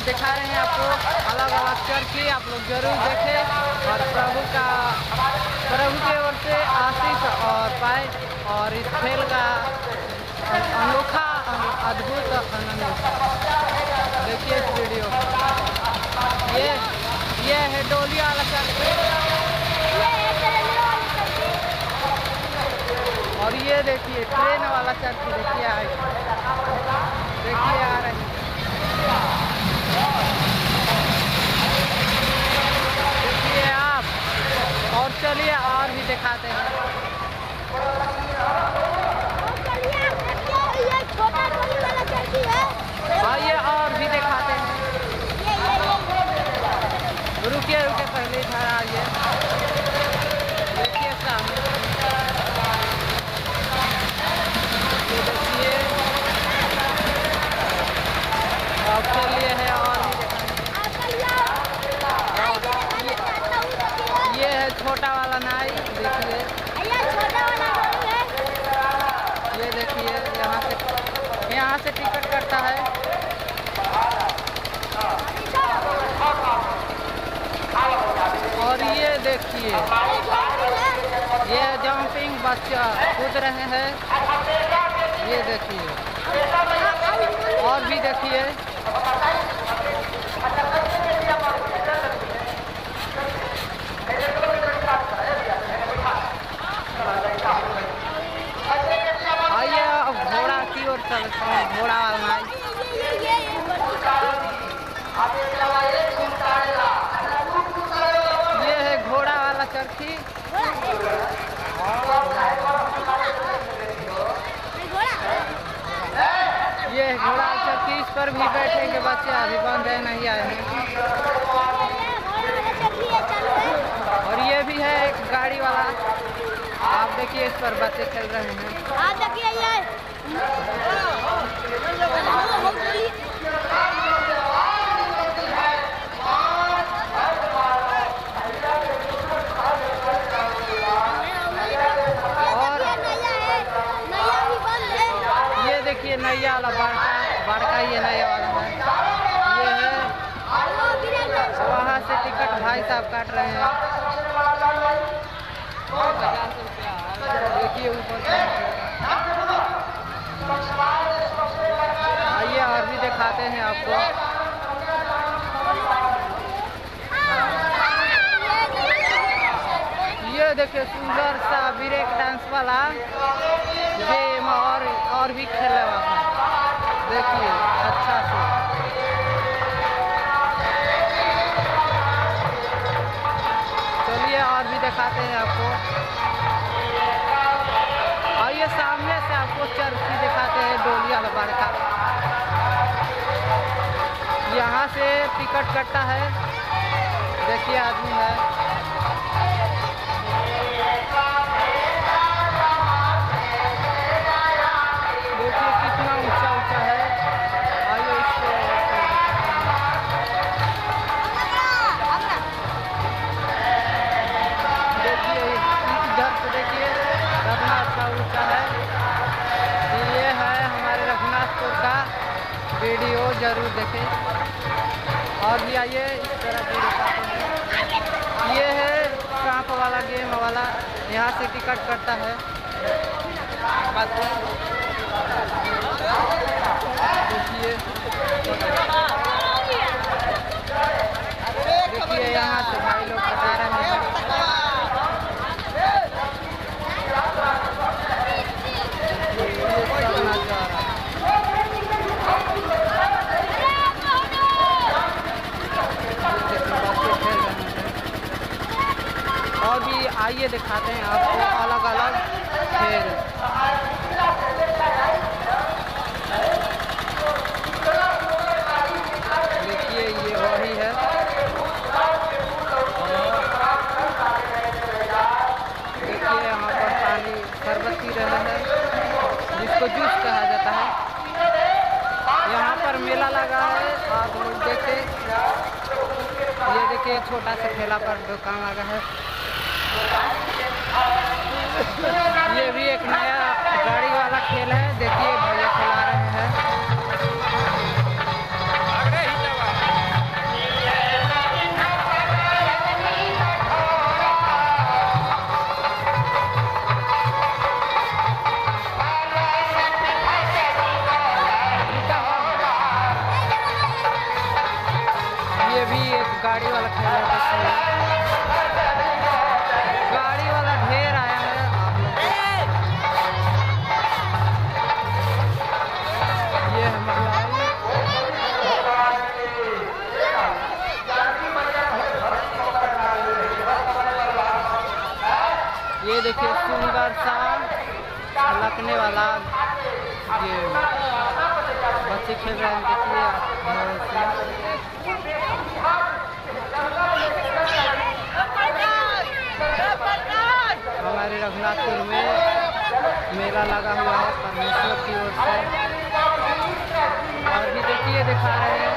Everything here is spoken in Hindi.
दिखा रहे हैं आपको अलग अलग चरखी, आप लोग जरूर देखें और प्रभु की ओर से आशीष और पाए और इस खेल का अनोखा अद्भुत आनंद देखिए इस वीडियो। ये है डोलिया वाला चरखी और ये देखिए ट्रेन वाला चरखी देखिए आ रहे हैं। देखिए आप और चलिए और भी दिखाते हैं। आइए और भी दिखाते हैं। रुकिए पहले इधर आइए। देखिए सामने देखिए अब चलिए है और भी ये है छोटा वाला नाई देखिए। ये देखिए यहाँ से टिकट कटता है। और ये देखिए ये जंपिंग बच्चा कूद रहे हैं। ये देखिए और भी देखिए आइए अब घोड़ा की ओर चलते हैं। घोड़ा वाला ये है घोड़ा वाला चरखी। ये घोड़ा चरखी, इस पर भी बैठेंगे बच्चे, अभी बंद है नहीं आए हैं। और ये भी है एक गाड़ी वाला, आप देखिए इस पर बच्चे खेल रहे हैं। ये देखिए नैया वाला बड़का ये नैया वाला है। ये है वहाँ से टिकट भाई साहब काट रहे हैं। 50 रुपया देखिए ऊपर। आइए और भी दिखाते हैं आपको। ये देखिए सुंदर सा ब्रेक डांस वाला गेम और भी खेले वाला देखिए अच्छा से। चलिए और भी दिखाते हैं आपको। आइए सामने से आपको चरखी दिखाते हैं डोलिया वाला का। यहाँ से टिकट कटता है। देखिए आदमी है। देखिए कितना ऊंचा है। आइए इसको देखिए इधर से देखिए रघुनाथ का ऊंचा है। ये है हमारे रघुनाथपुर का वीडियो, जरूर देखें और भी आइए इस तरह भी दिखाते हैं। ये है सांप वाला गेम वाला, यहाँ से टिकट कटता है। देखिए यहाँ से भाई लोग बता रहे हैं। और भी आइए दिखाते हैं आपको अलग अलग खेल। देखिए ये वही है। देखिए यहाँ पर पानी शरबत पी रहे हैं जिसको जूस कहा जाता है। यहाँ पर मेला लगा है, आप लोग देखें। ये देखिए छोटा सा ठेला पर दुकान लगा है। ये भी एक नया गाड़ी वाला खेल है। देखिए भैया खिला रहे हैं। गाड़ी वाला खेल है, गाड़ी वाला ढेर आया है आप लोग। ये है मलाई, ये देखिए सुंदर सा छलकने वाला गेम बच्चे खेल रहे हैं, देखिए हमारे रघुनाथपुर में मेला लगा हुआ है परमेश्वर की ओर से, और भी देखिए दिखा रहे हैं